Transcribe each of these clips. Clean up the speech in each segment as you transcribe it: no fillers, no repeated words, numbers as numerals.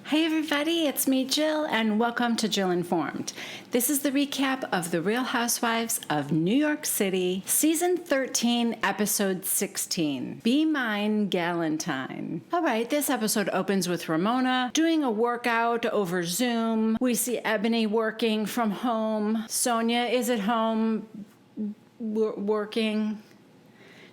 Hey everybody, it's me Jill and welcome to Jill Informed. This is the recap of The Real Housewives of New York City, Season 13, Episode 16, Be Mine, Galentine. Alright, this episode opens with Ramona doing a workout over Zoom. We see Ebony working from home. Sonia is at home working.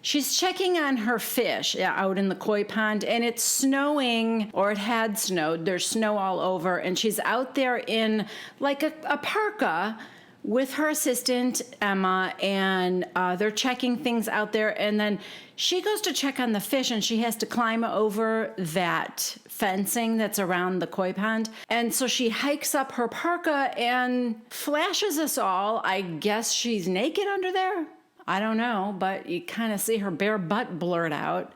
She's checking on her fish out in the koi pond, and it's snowing, or it had snowed. There's snow all over, and she's out there in like a parka with her assistant, Emma, and they're checking things out there, and then she goes to check on the fish, and she has to climb over that fencing that's around the koi pond. And so she hikes up her parka and flashes us all. I guess she's naked under there. I don't know, but you kind of see her bare butt blurred out.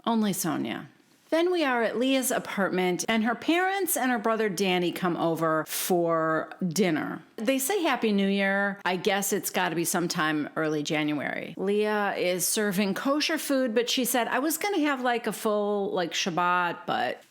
Only Sonia. Then we are at Leah's apartment, and her parents and her brother Danny come over for dinner. They say Happy New Year. I guess it's got to be sometime early January. Leah is serving kosher food, but she said, I was going to have like a full Shabbat, but,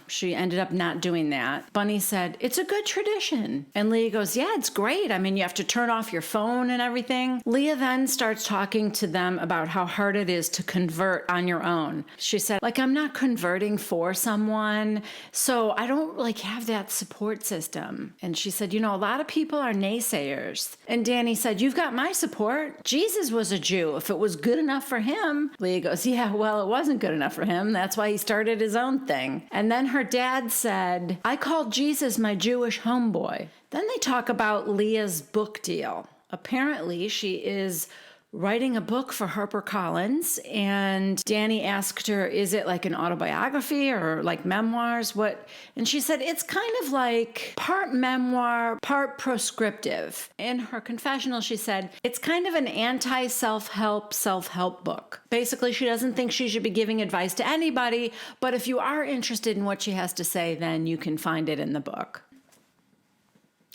she ended up not doing that. Bunny said, it's a good tradition. And Leah goes, yeah, it's great. I mean, you have to turn off your phone and everything. Leah then starts talking to them about how hard it is to convert on your own. She said, I'm not converting for someone, so I don't have that support system. And she said, a lot of people are naysayers. And Danny said, you've got my support. Jesus was a Jew. If it was good enough for him. Leah goes, yeah, well, it wasn't good enough for him. That's why he started his own thing. And then her dad said, I called Jesus my Jewish homeboy. Then they talk about Leah's book deal. Apparently, she is writing a book for HarperCollins, and Danny asked her, is it like an autobiography or like memoirs? What? And she said, it's kind of like part memoir, part prescriptive. In her confessional, she said, it's kind of an anti-self-help book. Basically, she doesn't think she should be giving advice to anybody, but if you are interested in what she has to say, then you can find it in the book.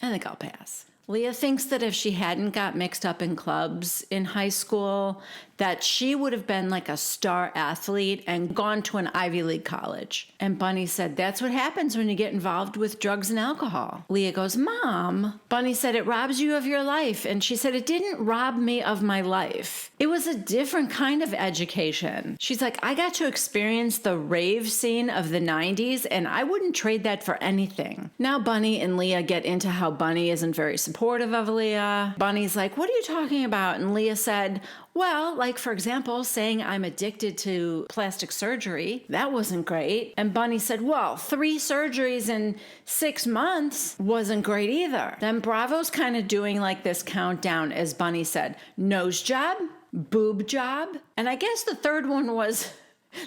I think I'll pass. Leah thinks that if she hadn't got mixed up in clubs in high school, that she would have been like a star athlete and gone to an Ivy League college. And Bunny said, that's what happens when you get involved with drugs and alcohol. Leah goes, Mom. Bunny said, it robs you of your life. And she said, it didn't rob me of my life. It was a different kind of education. She's like, I got to experience the rave scene of the 90s, and I wouldn't trade that for anything. Now Bunny and Leah get into how Bunny isn't very supportive of Leah. Bunny's like, what are you talking about? And Leah said, well, for example, saying I'm addicted to plastic surgery, that wasn't great. And Bunny said, well, 3 surgeries in 6 months wasn't great either. Then Bravo's kind of doing this countdown, as Bunny said, nose job, boob job. And I guess the third one was,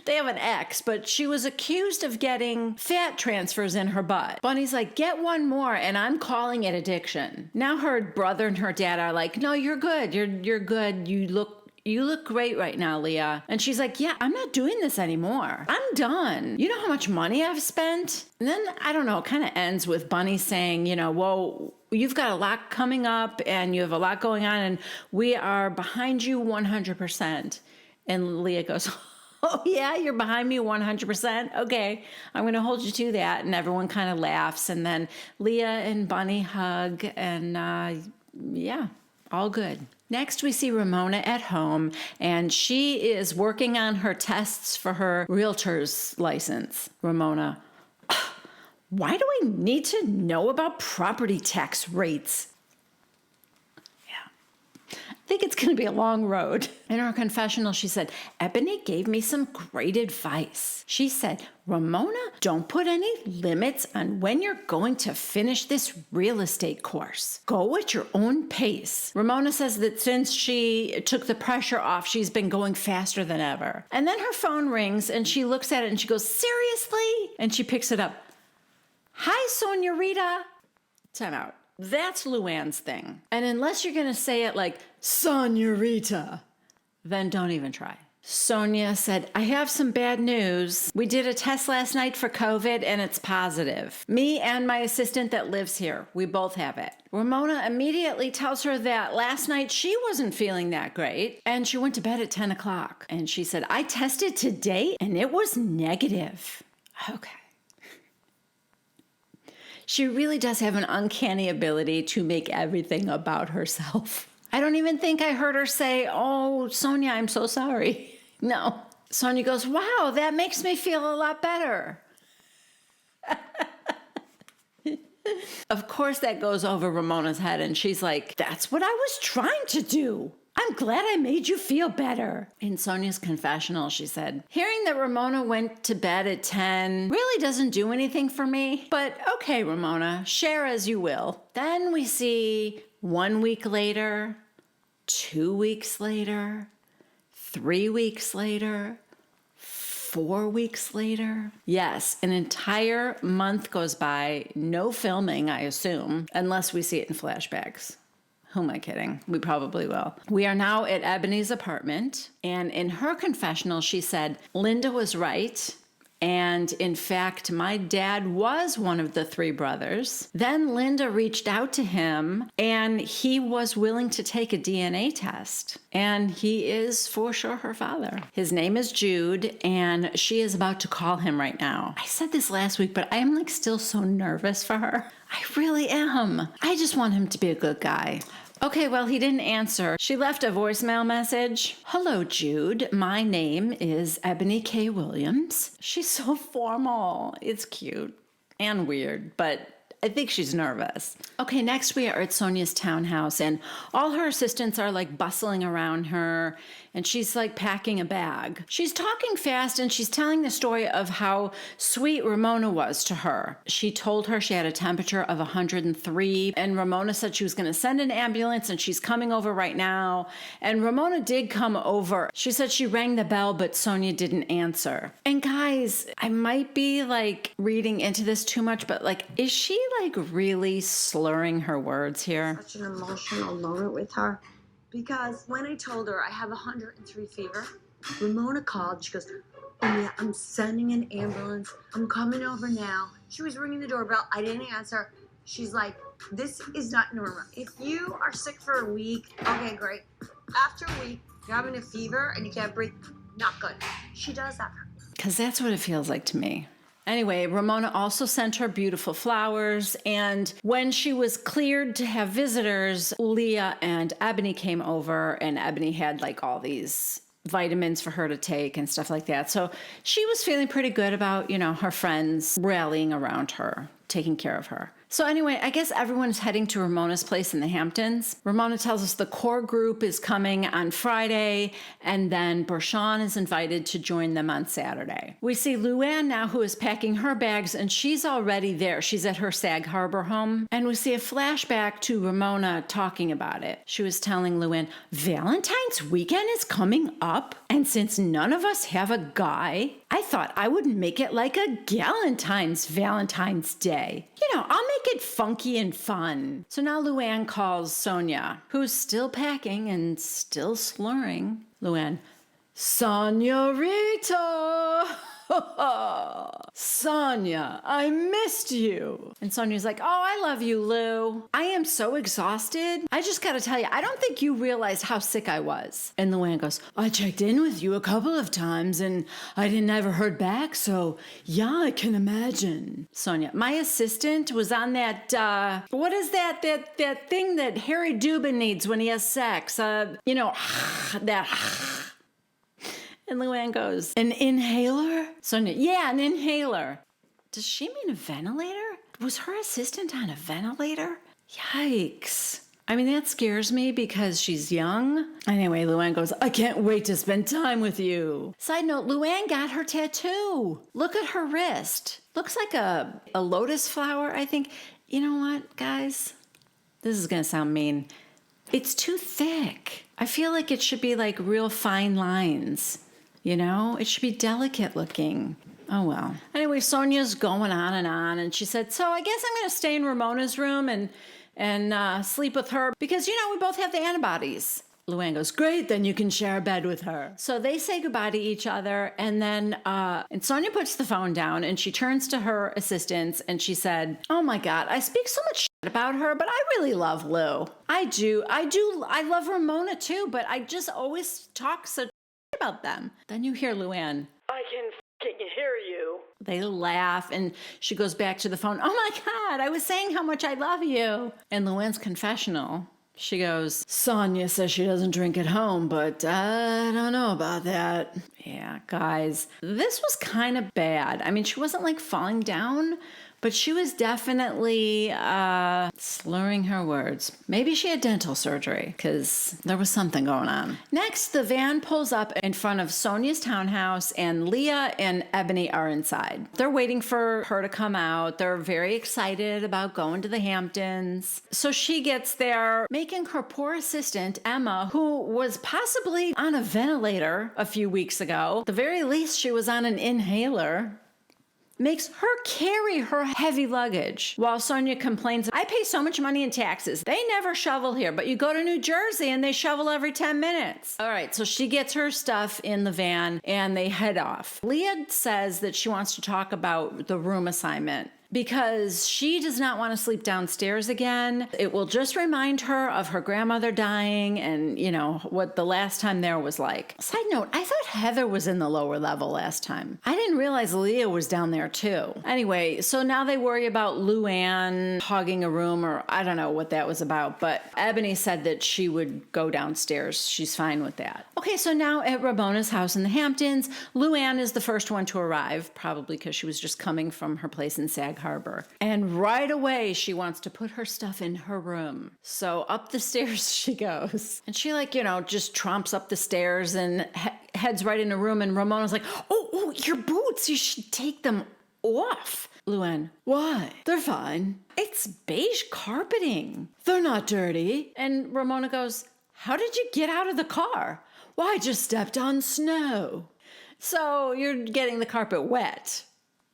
they have an X, but she was accused of getting fat transfers in her butt. Bunny's like, get one more, and I'm calling it addiction. Now her brother and her dad are like, no, you're good. You're good. You look great right now, Leah. And she's like, yeah, I'm not doing this anymore. I'm done. You know how much money I've spent? And then, I don't know, it kind of ends with Bunny saying, well, you've got a lot coming up and you have a lot going on, and we are behind you 100%. And Leah goes, oh yeah, you're behind me 100%? Okay, I'm going to hold you to that. And everyone kind of laughs. And then Leah and Bunny hug, and yeah, all good. Next, we see Ramona at home, and she is working on her tests for her realtor's license. Ramona, why do I need to know about property tax rates? I think it's going to be a long road. In her confessional, she said, Ebony gave me some great advice. She said, Ramona, don't put any limits on when you're going to finish this real estate course. Go at your own pace. Ramona says that since she took the pressure off, she's been going faster than ever. And then her phone rings, and she looks at it, and she goes, seriously? And she picks it up. Hi, Sonia Rita. Time out. That's Luann's thing. And unless you're going to say it like, Sonia-Rita, then don't even try. Sonia said, I have some bad news. We did a test last night for COVID, and it's positive. Me and my assistant that lives here, we both have it. Ramona immediately tells her that last night she wasn't feeling that great, and she went to bed at 10 o'clock. And she said, I tested today, and it was negative. Okay. She really does have an uncanny ability to make everything about herself. I don't even think I heard her say, "Oh, Sonia, I'm so sorry." No. Sonia goes, "Wow, that makes me feel a lot better." Of course, that goes over Ramona's head, and she's like, "That's what I was trying to do. I'm glad I made you feel better." In Sonia's confessional, she said, "Hearing that Ramona went to bed at 10 really doesn't do anything for me, but okay, Ramona, share as you will." Then we see 1 week later, 2 weeks later, 3 weeks later, 4 weeks later. Yes, an entire month goes by, no filming, I assume, unless we see it in flashbacks. Who am I kidding? We probably will. We are now at Ebony's apartment, and in her confessional, she said, "Linda was right. And in fact, my dad was one of the 3 brothers. Then Linda reached out to him and he was willing to take a DNA test. And he is for sure her father. His name is Jude and she is about to call him right now." I said this last week, but I am like still so nervous for her. I really am. I just want him to be a good guy. Okay, well, he didn't answer. She left a voicemail message. "Hello, Jude. My name is Ebony K. Williams." She's so formal. It's cute and weird, but I think she's nervous. Okay, next we are at Sonia's townhouse, and all her assistants are like bustling around her, and she's like packing a bag. She's talking fast, and she's telling the story of how sweet Ramona was to her. She told her she had a temperature of 103, and Ramona said she was going to send an ambulance, and she's coming over right now. And Ramona did come over. She said she rang the bell, but Sonia didn't answer. And guys, I might be like reading into this too much, but like, is she like really slurring her words here? Such an emotional moment with her, because when I told her I have 103 fever, Ramona called. She goes, "Oh yeah, I'm sending an ambulance. I'm coming over now." She was ringing the doorbell. I didn't answer. She's like, "This is not normal. If you are sick for a week, okay, great. After a week, you're having a fever and you can't breathe, not good." She does that. Because that's what it feels like to me. Anyway, Ramona also sent her beautiful flowers, and when she was cleared to have visitors, Leah and Ebony came over, and Ebony had like all these vitamins for her to take and stuff like that. So she was feeling pretty good about, you know, her friends rallying around her, taking care of her. So anyway, I guess everyone's heading to Ramona's place in the Hamptons. Ramona tells us the core group is coming on Friday, and then Bershawn is invited to join them on Saturday. We see Luann now, who is packing her bags, and she's already there. She's at her Sag Harbor home, and we see a flashback to Ramona talking about it. She was telling Luann, "Valentine's weekend is coming up, and since none of us have a guy, I thought I would make it like a Galentine's Valentine's Day. You know, I'll make it funky and fun." So now Luann calls Sonia, who's still packing and still slurring. Luann, "Sonia-rita." "Sonia, I missed you." And Sonia's like, "Oh, I love you, Lou. I am so exhausted. I just gotta tell you, I don't think you realized how sick I was." And Luann goes, "I checked in with you a couple of times and I never heard back, so yeah, I can imagine." Sonia, "My assistant was on that, what is that thing that Harry Dubin needs when he has sex? You know, that." And Luann goes, "An inhaler?" Sonia, "Yeah, an inhaler." Does she mean a ventilator? Was her assistant on a ventilator? Yikes. I mean, that scares me because she's young. Anyway, Luann goes, "I can't wait to spend time with you." Side note, Luann got her tattoo. Look at her wrist. Looks like a lotus flower, I think. You know what, guys? This is going to sound mean. It's too thick. I feel like it should be like real fine lines. You know, it should be delicate looking. Oh, well. Anyway, Sonia's going on, and she said, "So I guess I'm going to stay in Ramona's room and sleep with her because, you know, we both have the antibodies." Luann goes, "Great, then you can share a bed with her." So they say goodbye to each other, and then and Sonia puts the phone down, and she turns to her assistants, and she said, "Oh my God, I speak so much shit about her, but I really love Lou. I do. I love Ramona too, but I just always talk so about them." Then you hear Luann, "I can fucking hear you." They laugh, and she goes back to the phone. Oh my God, I was saying how much I love you. In Luann's confessional, she goes, Sonia says she doesn't drink at home, but I don't know about that. Yeah, guys, this was kind of bad. I mean, she wasn't like falling down, but she was definitely slurring her words. Maybe she had dental surgery because there was something going on. Next, the van pulls up in front of Sonia's townhouse, and Leah and Ebony are inside. They're waiting for her to come out. They're very excited about going to the Hamptons. So she gets there, making her poor assistant, Emma, who was possibly on a ventilator a few weeks ago. At the very least, she was on an inhaler, makes her carry her heavy luggage while Sonia complains, I pay so much money in taxes. They never shovel here, but you go to New Jersey and they shovel every 10 minutes. All right, so she gets her stuff in the van and they head off. Leah says that she wants to talk about the room assignment because she does not want to sleep downstairs again. It will just remind her of her grandmother dying and, you know, what the last time there was like. Side note, I thought Heather was in the lower level last time. I didn't realize Leah was down there too. Anyway, so now they worry about Luann hogging a room, or I don't know what that was about, but Ebony said that she would go downstairs. She's fine with that. Okay, so now at Ramona's house in the Hamptons, Luann is the first one to arrive, probably because she was just coming from her place in Sag Harbor. And right away, she wants to put her stuff in her room. So up the stairs she goes. And she just tromps up the stairs and heads right in her room. And Ramona's like, oh, your boots, you should take them off. Luann, why? They're fine. It's beige carpeting. They're not dirty. And Ramona goes, how did you get out of the car? Well, I just stepped on snow. So you're getting the carpet wet,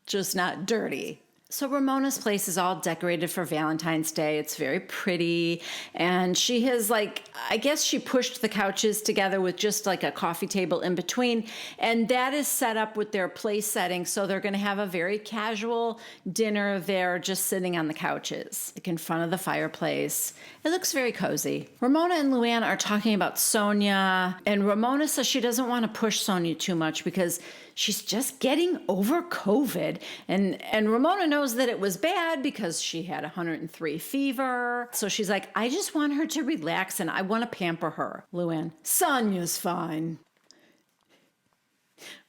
just not dirty. So Ramona's place is all decorated for Valentine's Day. It's very pretty. And she has I guess she pushed the couches together with just like a coffee table in between. And that is set up with their place setting. So they're going to have a very casual dinner there, just sitting on the couches, like in front of the fireplace. It looks very cozy. Ramona and Luann are talking about Sonia. And Ramona says she doesn't want to push Sonia too much because she's just getting over COVID. And Ramona knows that it was bad because she had 103 fever. So she's like, I just want her to relax and I want to pamper her. Luann, Sonia's fine.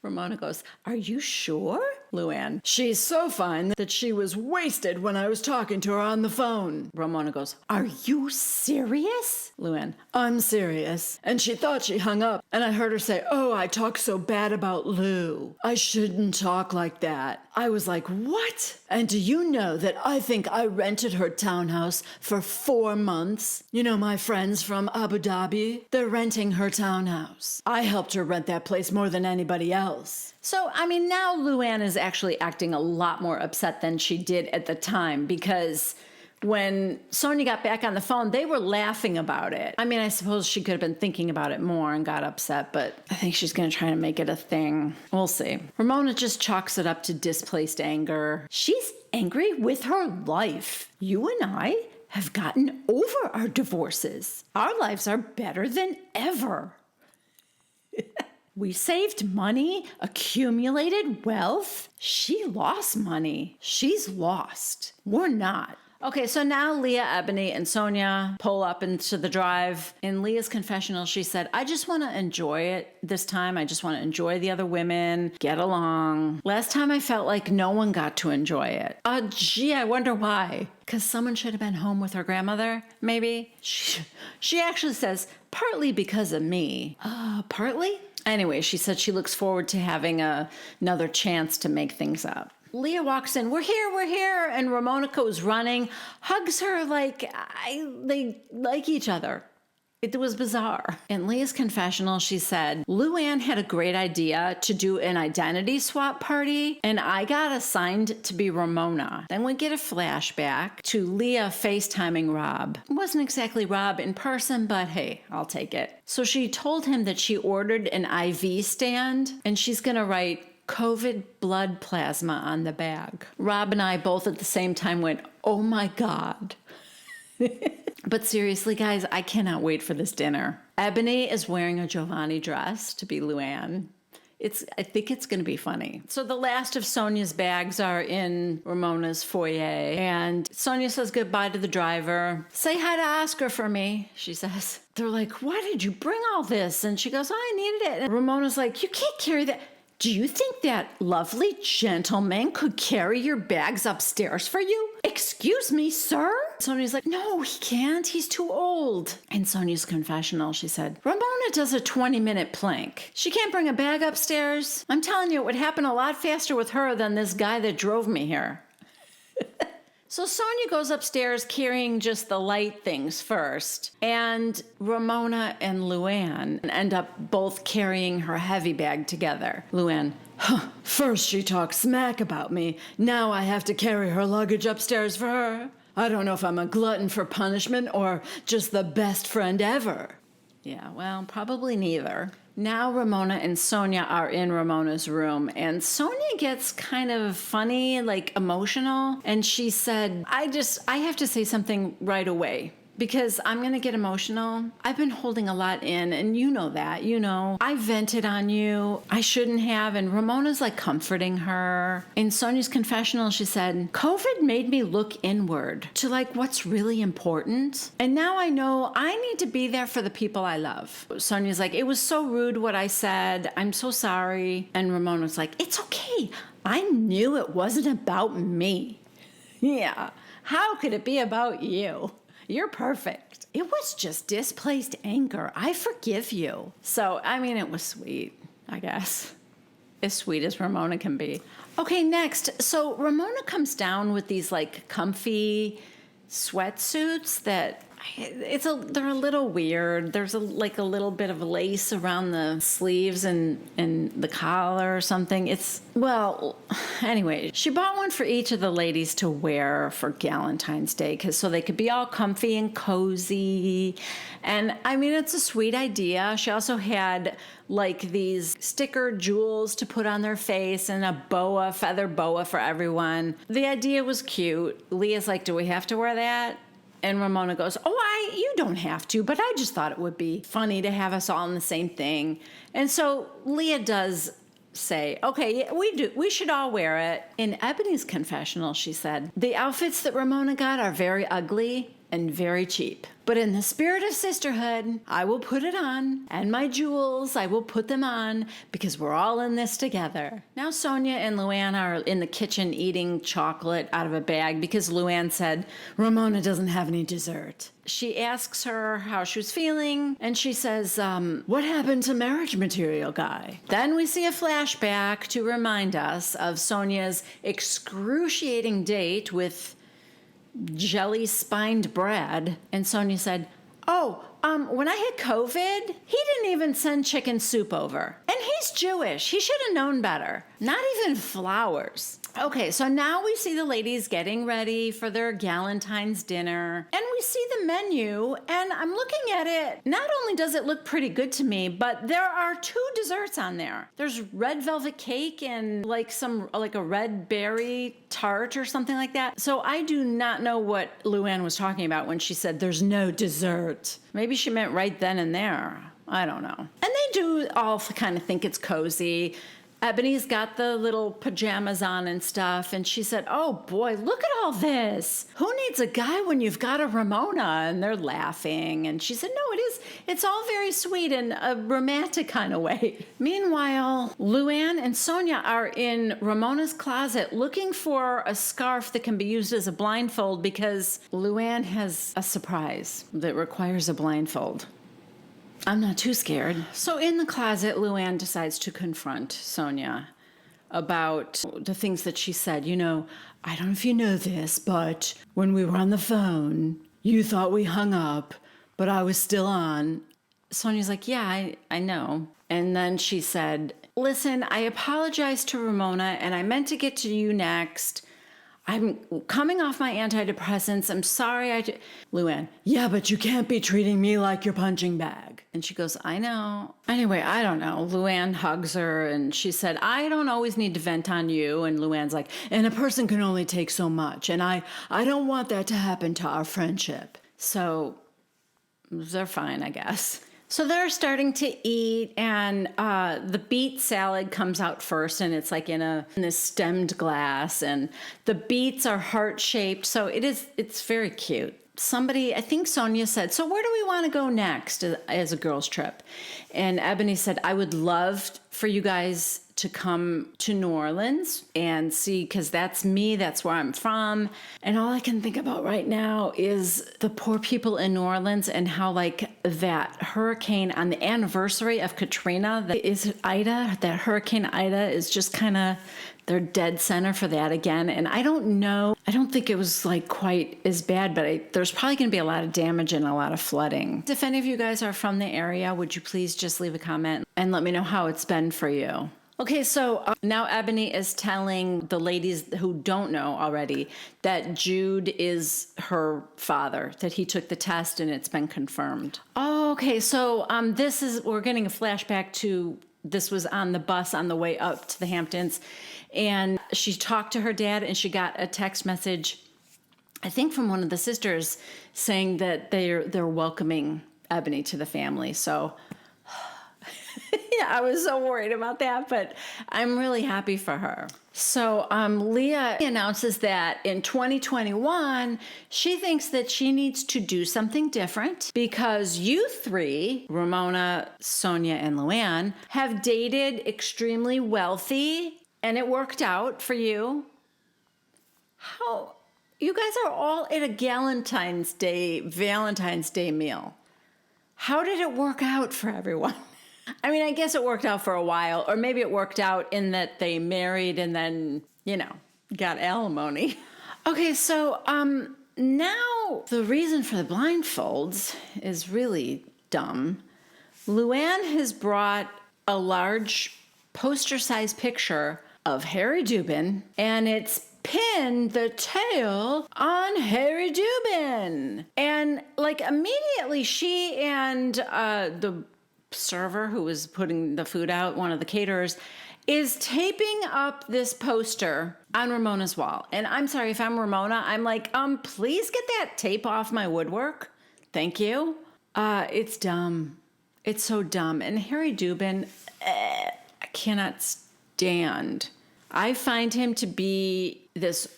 Ramona goes, are you sure? Luann, she's so fine that she was wasted when I was talking to her on the phone. Ramona goes, are you serious? Luann, I'm serious. And she thought she hung up, and I heard her say, oh, I talk so bad about Lou. I shouldn't talk like that. I was like, what? And do you know that I think I rented her townhouse for 4 months? You know, my friends from Abu Dhabi, they're renting her townhouse. I helped her rent that place more than anybody else. So, I mean, now Luann is actually acting a lot more upset than she did at the time because when Sonia got back on the phone, they were laughing about it. I mean, I suppose she could have been thinking about it more and got upset, but I think she's going to try to make it a thing. We'll see. Ramona just chalks it up to displaced anger. She's angry with her life. You and I have gotten over our divorces. Our lives are better than ever. We saved money, accumulated wealth. She lost money. She's lost. We're not. Okay, so now Leah, Ebony, and Sonia pull up into the drive. In Leah's confessional, she said, I just want to enjoy it this time. I just want to enjoy the other women, get along. Last time I felt like no one got to enjoy it. Gee, I wonder why. Because someone should have been home with her grandmother, maybe? She actually says, partly because of me. Partly? Anyway, she said she looks forward to having another chance to make things up. Leah walks in, we're here, and Ramona goes running, hugs her like they like each other. It was bizarre. In Leah's confessional, she said, Luann had a great idea to do an identity swap party, and I got assigned to be Ramona. Then we get a flashback to Leah FaceTiming Rob. It wasn't exactly Rob in person, but hey, I'll take it. So she told him that she ordered an IV stand, and she's going to write COVID blood plasma on the bag. Rob and I both at the same time went, oh my God. But seriously, guys, I cannot wait for this dinner. Ebony is wearing a Giovanni dress to be Luann. I think it's going to be funny. So the last of Sonia's bags are in Ramona's foyer, and Sonia says goodbye to the driver. Say hi to Oscar for me, she says. They're like, why did you bring all this? And she goes, I needed it. And Ramona's like, you can't carry that. Do you think that lovely gentleman could carry your bags upstairs for you? Excuse me, sir? Sonia's like, no, he can't. He's too old. In Sonia's confessional, she said, Ramona does a 20-minute plank. She can't bring a bag upstairs. I'm telling you, it would happen a lot faster with her than this guy that drove me here. So Sonia goes upstairs carrying just the light things first, and Ramona and Luann end up both carrying her heavy bag together. Luann, first she talks smack about me, now I have to carry her luggage upstairs for her. I don't know if I'm a glutton for punishment or just the best friend ever. Yeah, well, probably neither. Now Ramona and Sonia are in Ramona's room, and Sonia gets kind of funny, like emotional, and she said, I have to say something right away, because I'm going to get emotional. I've been holding a lot in, and you know that, I vented on you. I shouldn't have, and Ramona's like comforting her. In Sonia's confessional, she said, COVID made me look inward to like what's really important, and now I know I need to be there for the people I love. Sonia's like, it was so rude what I said. I'm so sorry. And Ramona's like, it's okay. I knew it wasn't about me. Yeah, how could it be about you? You're perfect. It was just displaced anger. I forgive you. So, I mean, it was sweet, I guess. As sweet as Ramona can be. Okay, next. So Ramona comes down with these like comfy sweatsuits that they're a little weird. There's a little bit of lace around the sleeves and the collar or something. Anyway, she bought one for each of the ladies to wear for Galentine's Day so they could be all comfy and cozy. And I mean, it's a sweet idea. She also had like these sticker jewels to put on their face and a feather boa for everyone. The idea was cute. Leah's like, do we have to wear that? And Ramona goes, you don't have to, but I just thought it would be funny to have us all in the same thing. And so Leah does say, okay, we should all wear it. In Ebony's confessional, she said, the outfits that Ramona got are very ugly and very cheap. But in the spirit of sisterhood, I will put it on, and my jewels, I will put them on, because we're all in this together. Now Sonia and Luann are in the kitchen eating chocolate out of a bag because Luann said, Ramona doesn't have any dessert. She asks her how she was feeling, and she says, what happened to Marriage Material Guy? Then we see a flashback to remind us of Sonia's excruciating date with jelly-spined Brad. And Sonia said, when I had COVID, he didn't even send chicken soup over. And he's Jewish. He should have known better. Not even flowers. Okay, so now we see the ladies getting ready for their Galentine's dinner. And we see the menu, and I'm looking at it. Not only does it look pretty good to me, but there are 2 desserts on there. There's red velvet cake and like a red berry tart or something like that. So I do not know what Luann was talking about when she said there's no dessert. Maybe she meant right then and there. I don't know. And they do all kind of think it's cozy. Ebony's got the little pajamas on and stuff, and she said, oh boy, look at all this. Who needs a guy when you've got a Ramona? And they're laughing, and she said, no, it's all very sweet in a romantic kind of way. Meanwhile, Luann and Sonia are in Ramona's closet looking for a scarf that can be used as a blindfold because Luann has a surprise that requires a blindfold. I'm not too scared. So in the closet, Luann decides to confront Sonia about the things that she said. I don't know if you know this, but when we were on the phone, you thought we hung up, but I was still on. Sonia's like, yeah, I know. And then she said, listen, I apologize to Ramona, and I meant to get to you next. I'm coming off my antidepressants. I'm sorry. Luann, yeah, but you can't be treating me like your punching bag. And she goes, I know. Anyway, I don't know. Luann hugs her and she said, I don't always need to vent on you. And Luann's like, and a person can only take so much. And I don't want that to happen to our friendship. So they're fine, I guess. So they're starting to eat, and the beet salad comes out first, and it's like in this stemmed glass, and the beets are heart-shaped, so it's very cute. Somebody, I think Sonia said, so where do we want to go next as a girls' trip? And Ebony said, I would love for you guys to come to New Orleans and see, because that's me, that's where I'm from. And all I can think about right now is the poor people in New Orleans and how like that hurricane on the anniversary of Katrina, that Hurricane Ida is just kind of their dead center for that again. And I don't know, I don't think it was like quite as bad, but there's probably going to be a lot of damage and a lot of flooding. If any of you guys are from the area, would you please just leave a comment and let me know how it's been for you? Okay, so now Ebony is telling the ladies who don't know already that Jude is her father, that he took the test and it's been confirmed. Oh, okay, so we're getting a flashback to, this was on the bus on the way up to the Hamptons, and she talked to her dad and she got a text message, I think from one of the sisters, saying that they're welcoming Ebony to the family, so... Yeah, I was so worried about that, but I'm really happy for her. So Leah announces that in 2021, she thinks that she needs to do something different because you three, Ramona, Sonia, and Luann, have dated extremely wealthy, and it worked out for you. How? You guys are all at a Valentine's Day meal. How did it work out for everyone? I mean, I guess it worked out for a while, or maybe it worked out in that they married and then, got alimony. Okay, so now the reason for the blindfolds is really dumb. Luann has brought a large poster-sized picture of Harry Dubin, and it's pinned the tail on Harry Dubin. And like immediately she and the server who was putting the food out, one of the caterers, is taping up this poster on Ramona's wall. And I'm sorry, if I'm Ramona, I'm like, please get that tape off my woodwork. Thank you. It's dumb. It's so dumb. And Harry Dubin, I cannot stand. I find him to be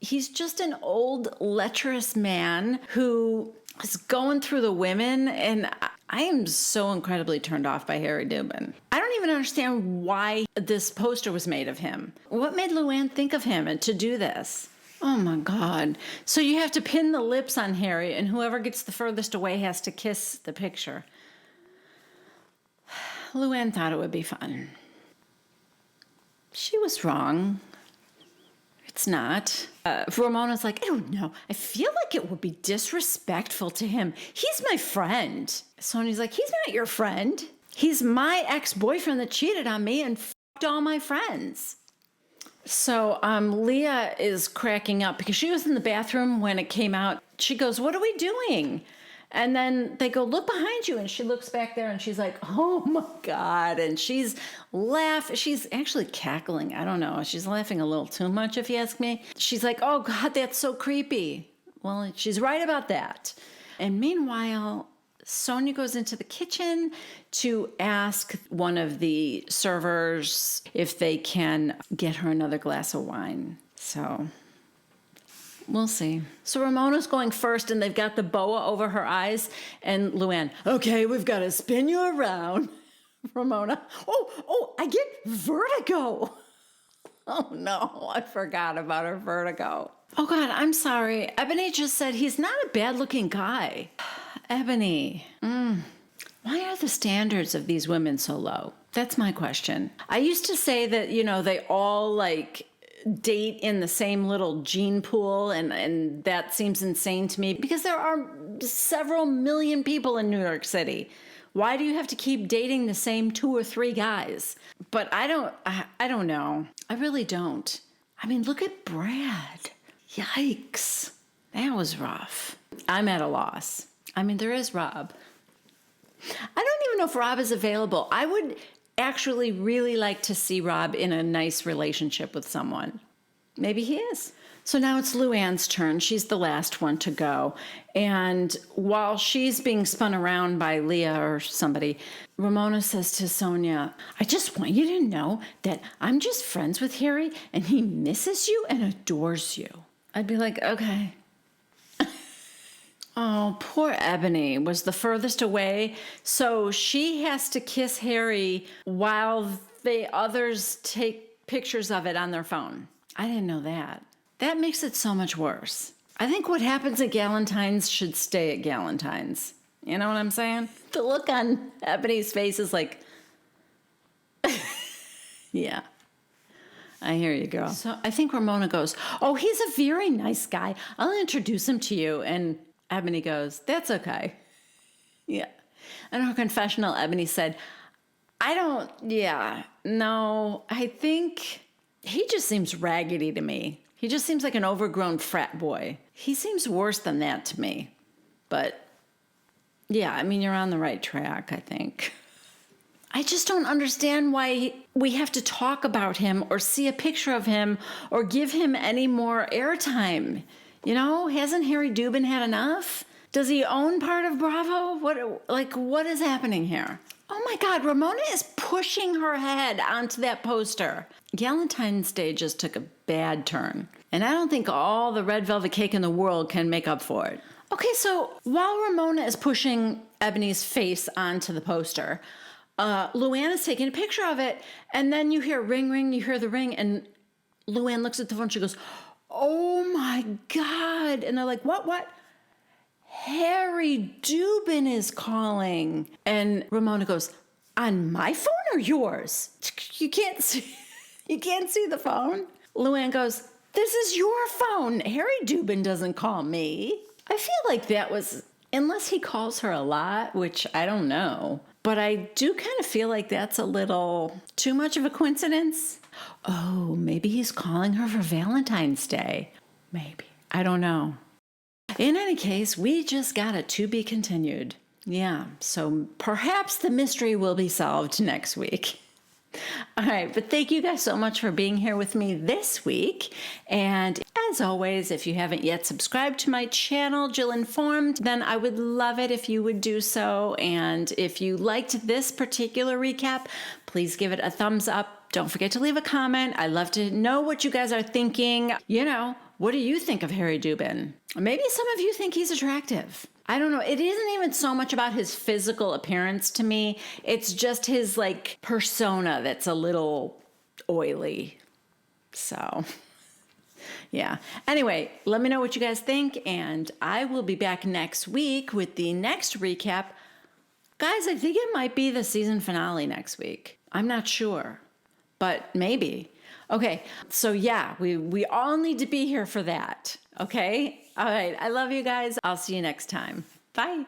he's just an old, lecherous man who is going through the women, and I am so incredibly turned off by Harry Dubin. I don't even understand why this poster was made of him. What made Luann think of him and to do this? Oh my God. So you have to pin the lips on Harry, and whoever gets the furthest away has to kiss the picture. Luann thought it would be fun. She was wrong. It's not. Ramona's like, I don't know. I feel like it would be disrespectful to him. He's my friend. Sonia's like, he's not your friend. He's my ex-boyfriend that cheated on me and f***ed all my friends. So Leah is cracking up because she was in the bathroom when it came out. She goes, what are we doing? And then they go, look behind you. And she looks back there and she's like, oh my God. And she's laughing. She's actually cackling. I don't know. She's laughing a little too much, if you ask me. She's like, oh God, that's so creepy. Well, she's right about that. And meanwhile, Sonia goes into the kitchen to ask one of the servers if they can get her another glass of wine. So we'll see. So Ramona's going first, and they've got the boa over her eyes. And Luann, okay, we've got to spin you around. Ramona, oh, I get vertigo. Oh no, I forgot about her vertigo. Oh God, I'm sorry. Ebony just said he's not a bad-looking guy. Ebony, why are the standards of these women so low? That's my question. I used to say that, they all date in the same little gene pool, and that seems insane to me because there are several million people in New York City. Why do you have to keep dating the same 2 or 3 guys? But I don't know. I really don't. I mean, look at Brad. Yikes. That was rough. I'm at a loss. I mean, there is Rob. I don't even know if Rob is available. I would actually really like to see Rob in a nice relationship with someone. Maybe he is. So now it's Luann's turn. She's the last one to go. And while she's being spun around by Leah or somebody, Ramona says to Sonia, I just want you to know that I'm just friends with Harry and he misses you and adores you. I'd be like, okay. Oh, poor Ebony was the furthest away. So she has to kiss Harry while the others take pictures of it on their phone. I didn't know that. That makes it so much worse. I think what happens at Galentine's should stay at Galentine's. You know what I'm saying? The look on Ebony's face is like, yeah. I hear you, girl. So I think Ramona goes, oh, he's a very nice guy. I'll introduce him to you. And Ebony goes, that's okay. Yeah. In her confessional, Ebony said, I think he just seems raggedy to me. He just seems like an overgrown frat boy. He seems worse than that to me. But yeah, I mean, you're on the right track, I think. I just don't understand why we have to talk about him or see a picture of him or give him any more airtime. You know, hasn't Harry Dubin had enough? Does he own part of Bravo? What is happening here? Oh my God, Ramona is pushing her head onto that poster. Galentine's Day just took a bad turn. And I don't think all the red velvet cake in the world can make up for it. Okay, so while Ramona is pushing Ebony's face onto the poster, Luann is taking a picture of it, and then you hear ring, ring, you hear the ring, and Luann looks at the phone, she goes, oh my God. And they're like, what? Harry Dubin is calling. And Ramona goes, on my phone or yours? You can't see the phone. Luann goes, this is your phone. Harry Dubin doesn't call me. I feel like that was, unless he calls her a lot, which I don't know, but I do kind of feel like that's a little too much of a coincidence. Oh, maybe he's calling her for Valentine's Day. Maybe. I don't know. In any case, we just got it to be continued. Yeah, so perhaps the mystery will be solved next week. All right, but thank you guys so much for being here with me this week. And as always, if you haven't yet subscribed to my channel, Jill Informed, then I would love it if you would do so. And if you liked this particular recap, please give it a thumbs up. Don't forget to leave a comment. I love to know what you guys are thinking. You know, what do you think of Harry Dubin? Maybe some of you think he's attractive. I don't know. It isn't even so much about his physical appearance to me. It's just his persona that's a little oily. So, yeah. Anyway, let me know what you guys think, and I will be back next week with the next recap. Guys, I think it might be the season finale next week. I'm not sure, but maybe. Okay, so yeah, we all need to be here for that, okay? All right, I love you guys. I'll see you next time. Bye.